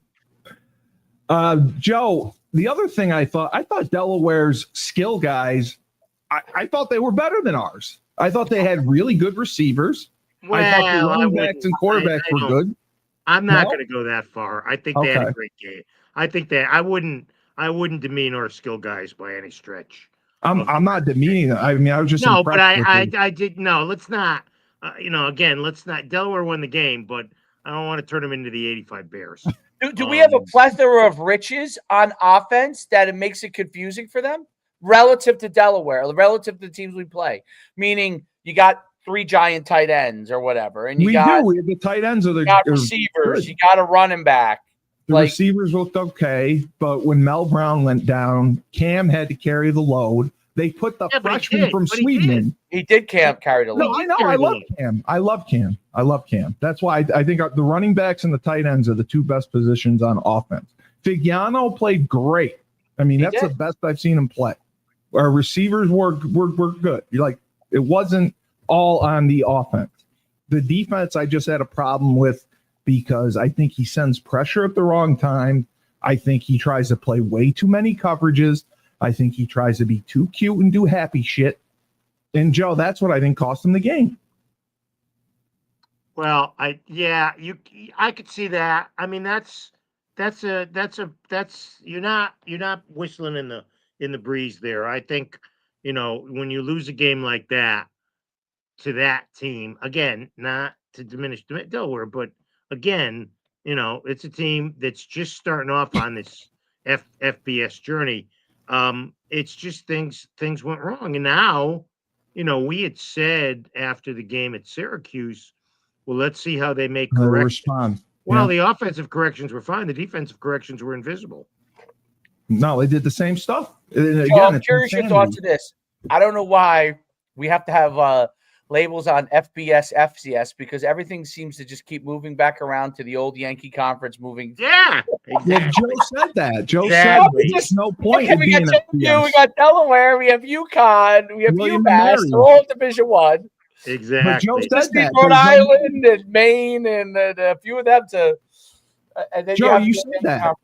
Joe, the other thing I thought Delaware's skill guys, I thought they were better than ours. I thought they had really good receivers. Well, I thought the running backs and quarterbacks were good. I'm not going to go that far. I think they had a great game. I think that I wouldn't demean our skill guys by any stretch. I'm not demeaning them. I mean, I was just no, but I did no. Let's not. Again, let's not. Delaware won the game, but I don't want to turn them into the 85 Bears. Do we have a plethora of riches on offense that it makes it confusing for them relative to Delaware, relative to the teams we play? Meaning you got 3 giant tight ends or whatever, and you We got the tight ends are the receivers. You got a running back. The receivers looked okay, but when Mel Brown went down, Cam had to carry the load. They put the freshman from Sweden in. He did carry the load. No, I know. I love Cam. I love Cam. That's why I think the running backs and the tight ends are the 2 best positions on offense. Figiano played great. I mean, that's the best I've seen him play. Our receivers were good. It wasn't all on the offense. The defense, I just had a problem with because I think he sends pressure at the wrong time. I think he tries to play way too many coverages. I think he tries to be too cute and do happy shit. And Joe, that's what I think cost him the game. Well, I could see that. I mean, that's you're not whistling in the breeze there. I think, when you lose a game like that to that team, again, not to diminish Delaware, but again, it's a team that's just starting off on this FBS journey. It's just things went wrong. And now, we had said after the game at Syracuse, well, let's see how they make corrections. Respond. Well, the offensive corrections were fine. The defensive corrections were invisible. No, they did the same stuff. Again, I'm curious your thoughts of this. I don't know why we have to have labels on FBS, FCS, because everything seems to just keep moving back around to the old Yankee Conference moving. Yeah, exactly. Well, Joe said that. Joe said there's no point in being FBS. We got Delaware, we have Uconn, we have UMass, they're all Division I. Exactly. But Joe said that. Rhode Island and Maine and a few of them to. And then Joe, you said that.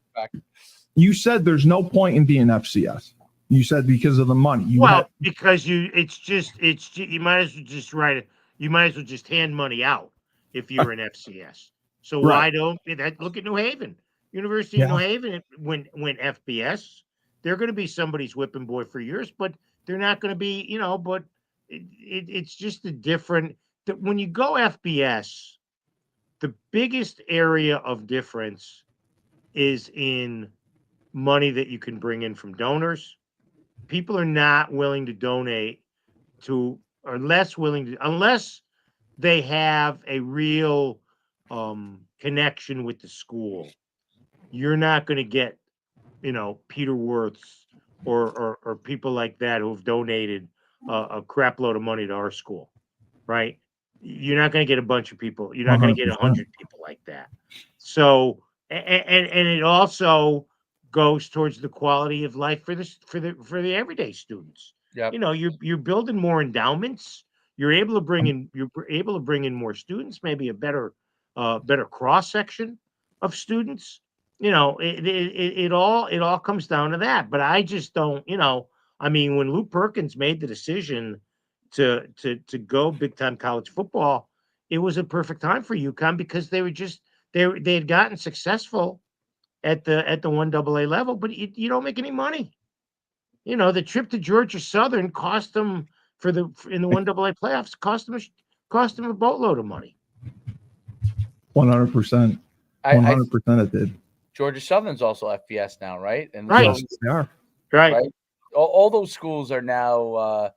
You said there's no point in being FCS. You said because of the money. Because you might as well just write it. You might as well just hand money out if you're in FCS. So why don't look at New Haven? University of New Haven when FBS, they're going to be somebody's whipping boy for years, but they're not going to be, but it's just a different. When you go FBS, the biggest area of difference is in money that you can bring in from donors. People are not willing to donate to, or less willing to, unless they have a real connection with the school. You're not going to get, Peter Wirths or people like that who have donated a crap load of money to our school, right? You're not going to get a bunch of people. You're not going to get 100 people like that. So, and it also goes towards the quality of life for the everyday students. Yeah. You're building more endowments. You're able to bring in more students, maybe a better cross section of students. It all comes down to that. But I just don't, when Lou Perkins made the decision to go big time college football, it was a perfect time for UConn because they had gotten successful at the 1AA level, but you don't make any money. The trip to Georgia Southern cost them in the 1AA playoffs cost them a boatload of money. 100%. 100% it did. Georgia Southern's also FBS now, right? And right, yes, they are. Right. All those schools are now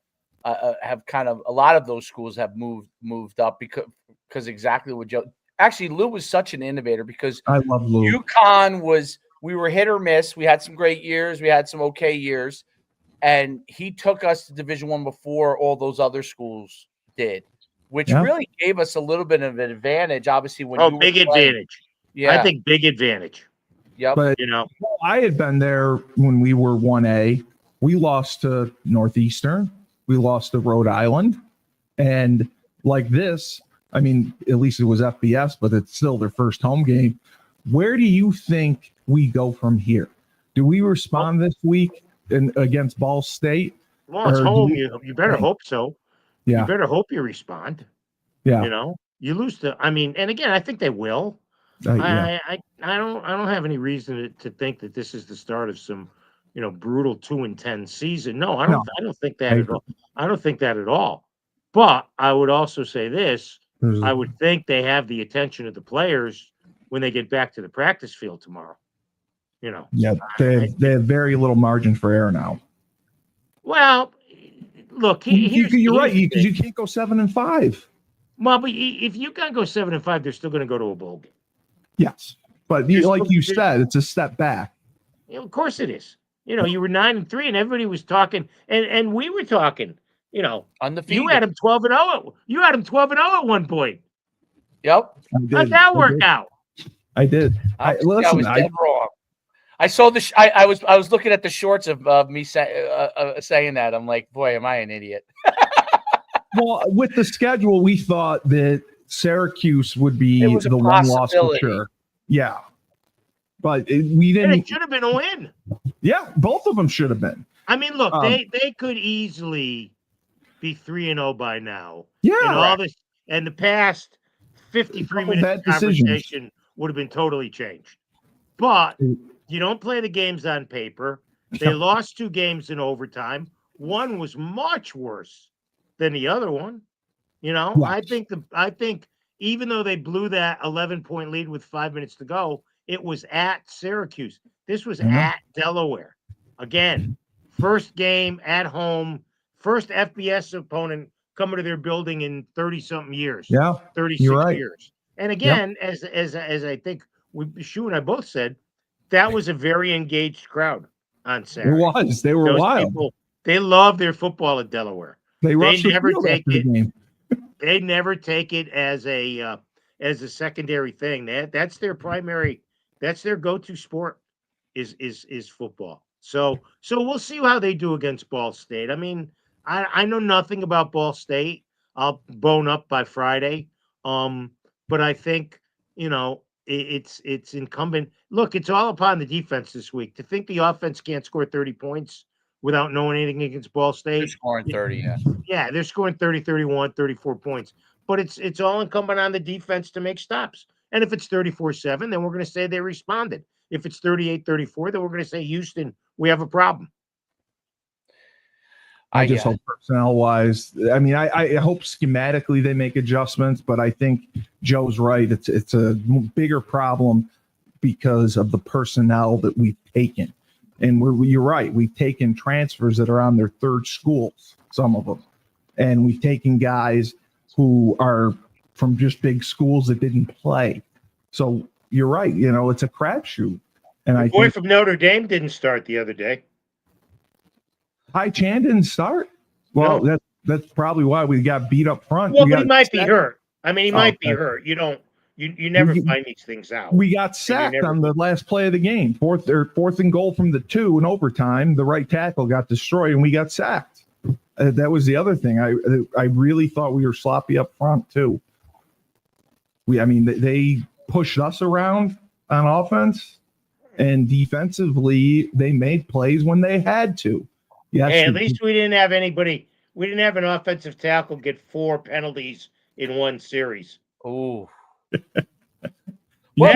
have kind of, a lot of those schools have moved up because exactly what Joe. Actually, Lou was such an innovator because I love Lou. UConn we were hit or miss. We had some great years. We had some okay years. And he took us to Division I before all those other schools did, which really gave us a little bit of an advantage. Obviously, big advantage. Yeah, I think big advantage. Yep. But, I had been there when we were 1A. We lost to Northeastern. We lost to Rhode Island. And like this, I mean, at least it was FBS, but it's still their first home game. Where do you think we go from here? Do we respond this week against Ball State? Well, it's home. You better hope so. Yeah. You better hope you respond. Yeah. You lose to, and again, I think they will. I don't have any reason to think that this is the start of some, brutal 2-10 season. No, I don't think that at all. I don't think that at all. But I would also say this. I would think they have the attention of the players when they get back to the practice field tomorrow. Yeah, they have very little margin for error now. Well, look, You're right, because you can't go 7-5. Well, but if UConn go 7-5, they're still going to go to a bowl game. Yes, but like you said, it's a step back. Of course it is. You were 9-3, and everybody was talking, and we were talking. Undefeated. You had him 12-0. You had him 12-0 at one point. Yep. How'd that work out? I did. I was dead wrong. I saw the. I was looking at the shorts of me saying that. I'm like, boy, am I an idiot. Well, with the schedule, we thought that Syracuse would be the one loss for sure. Yeah, but we didn't. And it should have been a win. Yeah, both of them should have been. I mean, look, they could easily be 3-0 by now. Yeah, and all this, and the past 53 minutes of conversation would have been totally changed. But you don't play the games on paper. They lost 2 games in overtime. One was much worse than the other one. I think even though they blew that 11-point lead with 5 minutes to go, it was at Syracuse. This was at Delaware. Again, first game at home, first FBS opponent coming to their building in 30-something years. Yeah, 36 years. And again, as I think Shu and I both said, that was a very engaged crowd on Saturday. It was. They were wild. People, they love their football at Delaware. They never take it. They never take it as a secondary thing. That's their primary. That's their go-to sport is football. So we'll see how they do against Ball State. I mean, I know nothing about Ball State. I'll bone up by Friday. But I think it's incumbent. Look, it's all upon the defense this week. To think the offense can't score 30 points without knowing anything against Ball State. They're scoring 30, yeah. Yeah, they're scoring 30, 31, 34 points. But it's all incumbent on the defense to make stops. And if it's 34-7, then we're going to say they responded. If it's 38-34, then we're going to say, Houston, we have a problem. I just hope personnel-wise. I mean, I hope schematically they make adjustments, but I think Joe's right. It's a bigger problem because of the personnel that we've taken. And you're right. We've taken transfers that are on their third schools, some of them. And we've taken guys who are from just big schools that didn't play. So you're right. It's a crapshoot. And the boy from Notre Dame didn't start the other day. Hi Chan didn't start. Well, no. That's probably why we got beat up front. Well, but he might be hurt. I mean, he might be hurt. You never find these things out. We got sacked on the last play of the game. Fourth and goal from the 2 in overtime. The right tackle got destroyed, and we got sacked. That was the other thing. I really thought we were sloppy up front too. They pushed us around on offense, and defensively they made plays when they had to. Yes, hey, at least we didn't have anybody. We didn't have an offensive tackle get 4 penalties in one series. Oh, that may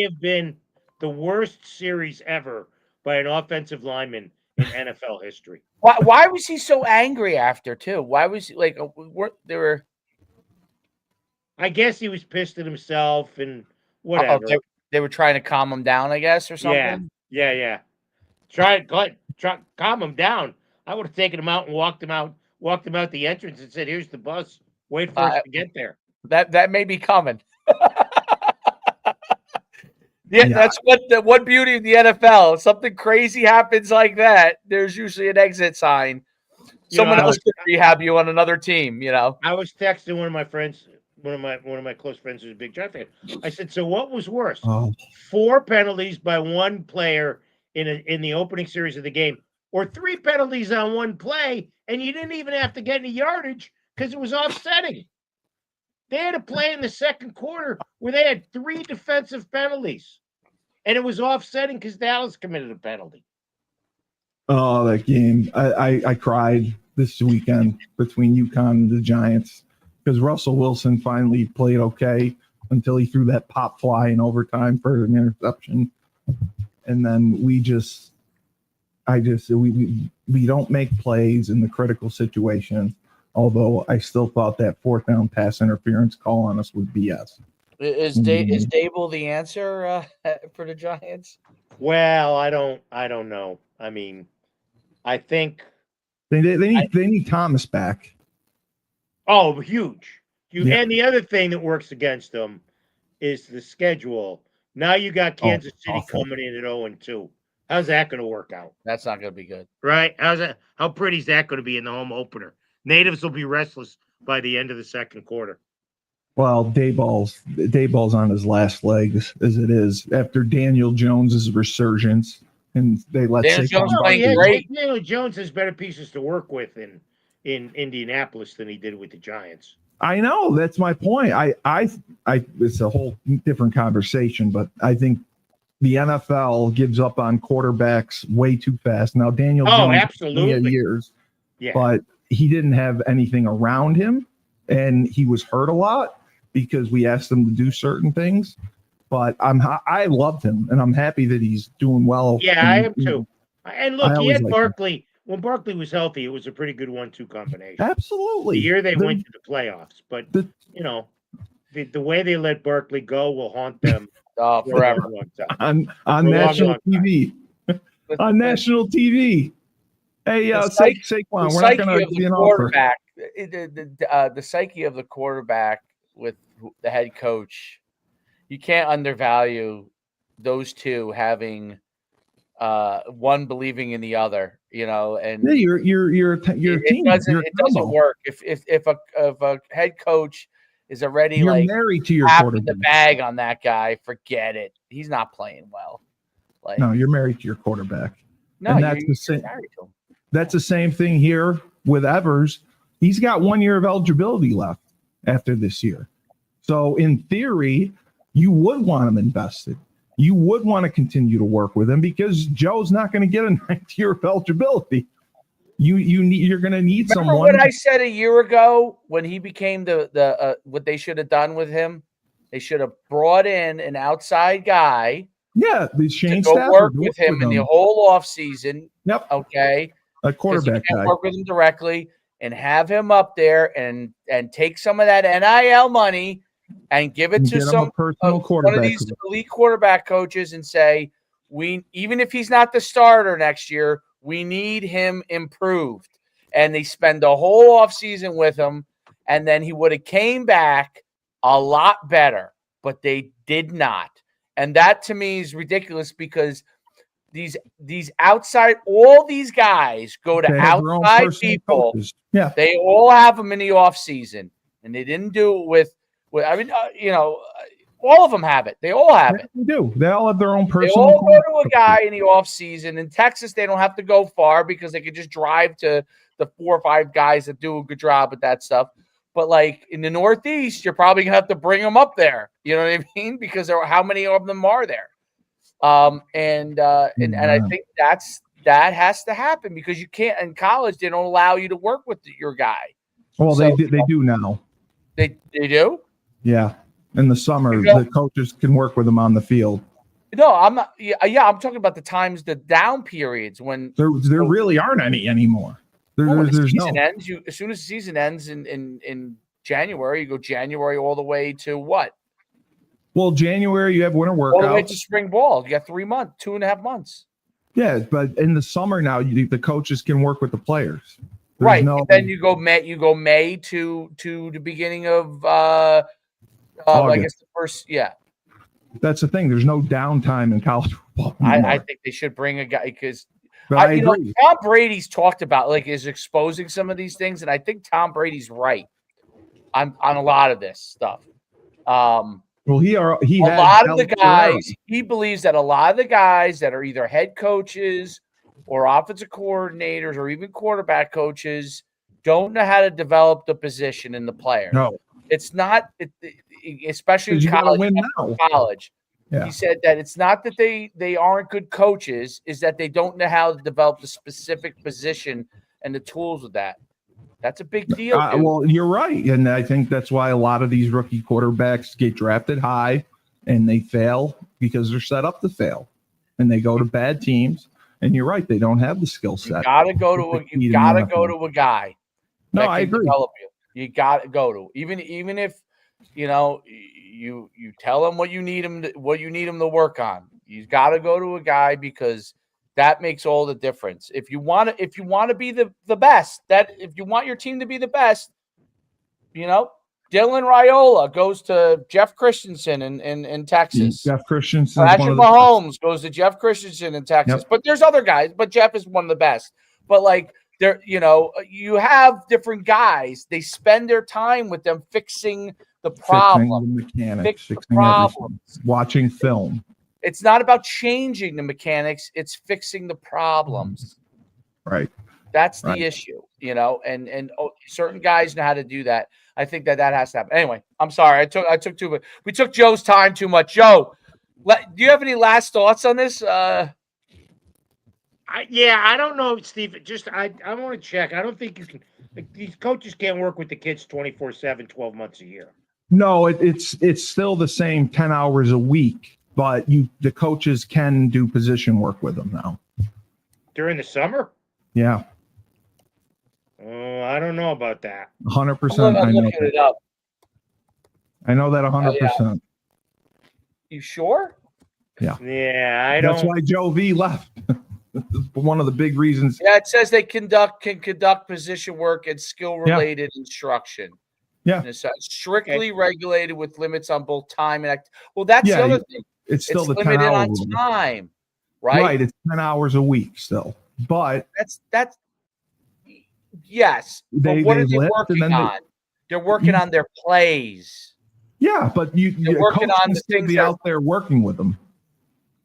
have been the worst series ever by an offensive lineman in NFL history. Why was he so angry after too? Why was he like? I guess he was pissed at himself and whatever. They were trying to calm him down, I guess, or something. Yeah. Try calm him down. I would have taken him out and walked him out the entrance and said, "Here's the bus. Wait for us to get there." That may be coming. That's what one beauty of the NFL. If something crazy happens like that, there's usually an exit sign. Someone else could rehab you on another team. I was texting one of my friends, one of my close friends who's a big Giant fan. I said, "So what was worse? 4 penalties by one player in the opening series of the game, or 3 penalties on one play, and you didn't even have to get any yardage because it was offsetting." They had a play in the second quarter where they had 3 defensive penalties, and it was offsetting because Dallas committed a penalty. Oh, that game. I cried this weekend between Uconn and the Giants because Russell Wilson finally played okay until he threw that pop fly in overtime for an interception. And then we don't make plays in the critical situations. Although I still thought that 4th down pass interference call on us was BS. Is Dable the answer for the Giants? Well, I don't know. I mean, I think They need Thomas back. Oh, huge. Yeah. And the other thing that works against them is the schedule. Now you got Kansas City awful. coming in at 0-2. How's that going to work out? That's not going to be good. Right? How pretty is that going to be in the home opener? Natives will be restless by the end of the second quarter. Well, Dayball's on his last legs as it is after Daniel Jones's resurgence, and they let Daniel Jones has better pieces to work with in Indianapolis than he did with the Giants. I know, that's my point. I it's a whole different conversation, but I think the NFL gives up on quarterbacks way too fast. Now Daniel Jones absolutely had years, yeah, but he didn't have anything around him, and he was hurt a lot because we asked him to do certain things. But I loved him, and I'm happy that he's doing well. Yeah, I am too. And look, he had Barkley. When Barkley was healthy, it was a pretty good 1-2 combination. Absolutely. The year they went to the playoffs. But, the way they let Barkley go will haunt them forever. On national TV. On national TV. Hey, Saquon, we're not going to be an quarterback. The psyche of the quarterback with the head coach, you can't undervalue those two having one believing in the other. And your team. It doesn't work if a head coach is already you're married to your quarterback. The bag on that guy. Forget it. He's not playing well. No, you're married to your quarterback. No, and that's the same. That's the same thing here with Evers. He's got 1 year of eligibility left after this year. So in theory, you would want him invested. You would want to continue to work with him because Joe's not going to get a 9th year of eligibility. You're going to need someone. Remember what I said a year ago when he became the what they should have done with him? They should have brought in an outside guy. Yeah, Shane to go work with him in the whole offseason. Yep. Okay. A quarterback guy. Work with him directly and have him up there and take some of that NIL money and give it to some one of these elite quarterback coaches and say, even if he's not the starter next year, we need him improved. And they spend the whole offseason with him, and then he would have came back a lot better, but they did not. And that to me is ridiculous because these outside, all these guys go to outside people. Yeah. They all have them in the offseason, and they didn't do it with all of them have it. They all have it. They do. They all have their own personal. They all go to a guy in the offseason. In Texas, they don't have to go far because they could just drive to the 4 or 5 guys that do a good job with that stuff. But like in the Northeast, you're probably gonna have to bring them up there. You know what I mean? Because how many of them are there? And I think that has to happen because you can't in college. They don't allow you to work with your guy. Well, they do now. They do. Yeah. In the summer, the coaches can work with them on the field. No, I'm not. Yeah, I'm talking about the down periods when there really aren't any anymore. There's no. Ends, as soon as the season ends in January, you go January all the way to what? Well, January you have winter workouts. All the way to spring ball. You got 3 months, 2.5 months. Yeah, but in the summer now, the coaches can work with the players. Right. Then you go May to the beginning of I guess the first. Yeah. That's the thing. There's no downtime in college football. I think they should bring a guy because I agree. Tom Brady's talked about is exposing some of these things, and I think Tom Brady's right on a lot of this stuff. Well, he believes that a lot of the guys that are either head coaches or offensive coordinators or even quarterback coaches don't know how to develop the position in the player. No, it's not, especially in college. Yeah. He said that it's not that they aren't good coaches, is that they don't know how to develop the specific position and the tools of that. That's a big deal. Well, you're right. And I think that's why a lot of these rookie quarterbacks get drafted high and they fail because they're set up to fail and they go to bad teams. And you're right. They don't have the skill set. You got to go to a guy. No, I agree. You got to go to, even if, you tell them what you need them to work on. You got to go to a guy because That makes all the difference. If you want to be the best, if you want your team to be the best, Dylan Raiola goes to Jeff Christensen in Texas. Jeff Christensen. Patrick Mahomes goes to Jeff Christensen in Texas. Yep. But there's other guys, but Jeff is one of the best. But like you have different guys. They spend their time with them fixing the problem, the mechanics, fixing the problems, watching film. It's not about changing the mechanics; it's fixing the problems. Right. That's the issue, and certain guys know how to do that. I think that has to happen. Anyway, I'm sorry. I took too much. We took Joe's time too much. Joe, do you have any last thoughts on this? I don't know, Steve. I want to check. I don't think you can. These coaches can't work with the kids 24/7, 12 months a year. No, it's still the same 10 hours a week. But the coaches can do position work with them now. During the summer? Yeah. Oh, I don't know about that. 100%. I'm looking it up. I know that 100%. You sure? Yeah. Yeah, I don't. That's why Joe V left. One of the big reasons. Yeah, it says they can conduct position work and skill-related instruction. Yeah. And it's strictly regulated with limits on both time and Well, that's the other thing. It's still the 10 limited hours on time, right? Right. It's 10 hours a week still. But that's yes. But what are they working on? They're working on their plays. Yeah, but you're working on the things out there working with them.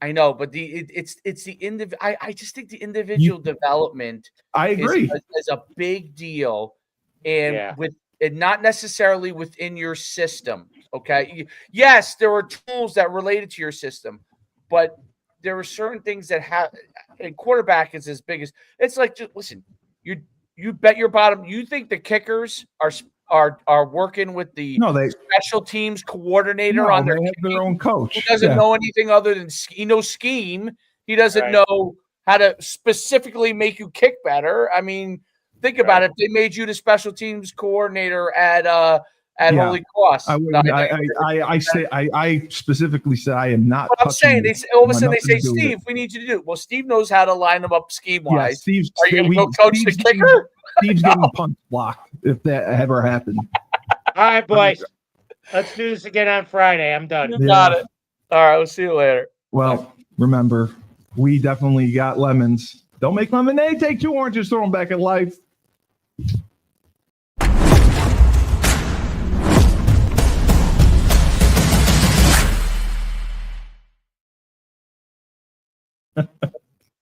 I know, but it's the individual. I just think the individual development. I agree. Is a big deal, and not necessarily within your system. Okay. Yes, there are tools that related to your system, but there are certain things that have. And quarterback is as big as it's like. Just listen, you bet your bottom. You think the kickers are working with the special teams coordinator on their own coach who doesn't know anything other than scheme. He doesn't know how to specifically make you kick better. I mean, think about it. If they made you the special teams coordinator at Holy Cross. I specifically said I am not. What I'm saying, all of a sudden they say, Steve, we need you to do it. Well, Steve knows how to line them up scheme wise. Yeah, are you going to go coach the kicker? Steve's getting punch blocked if that ever happened. All right, boys. Let's do this again on Friday. I'm done. You got it. All right, we'll see you later. Well, remember, we definitely got lemons. Don't make lemonade. Take 2 oranges, throw them back in life.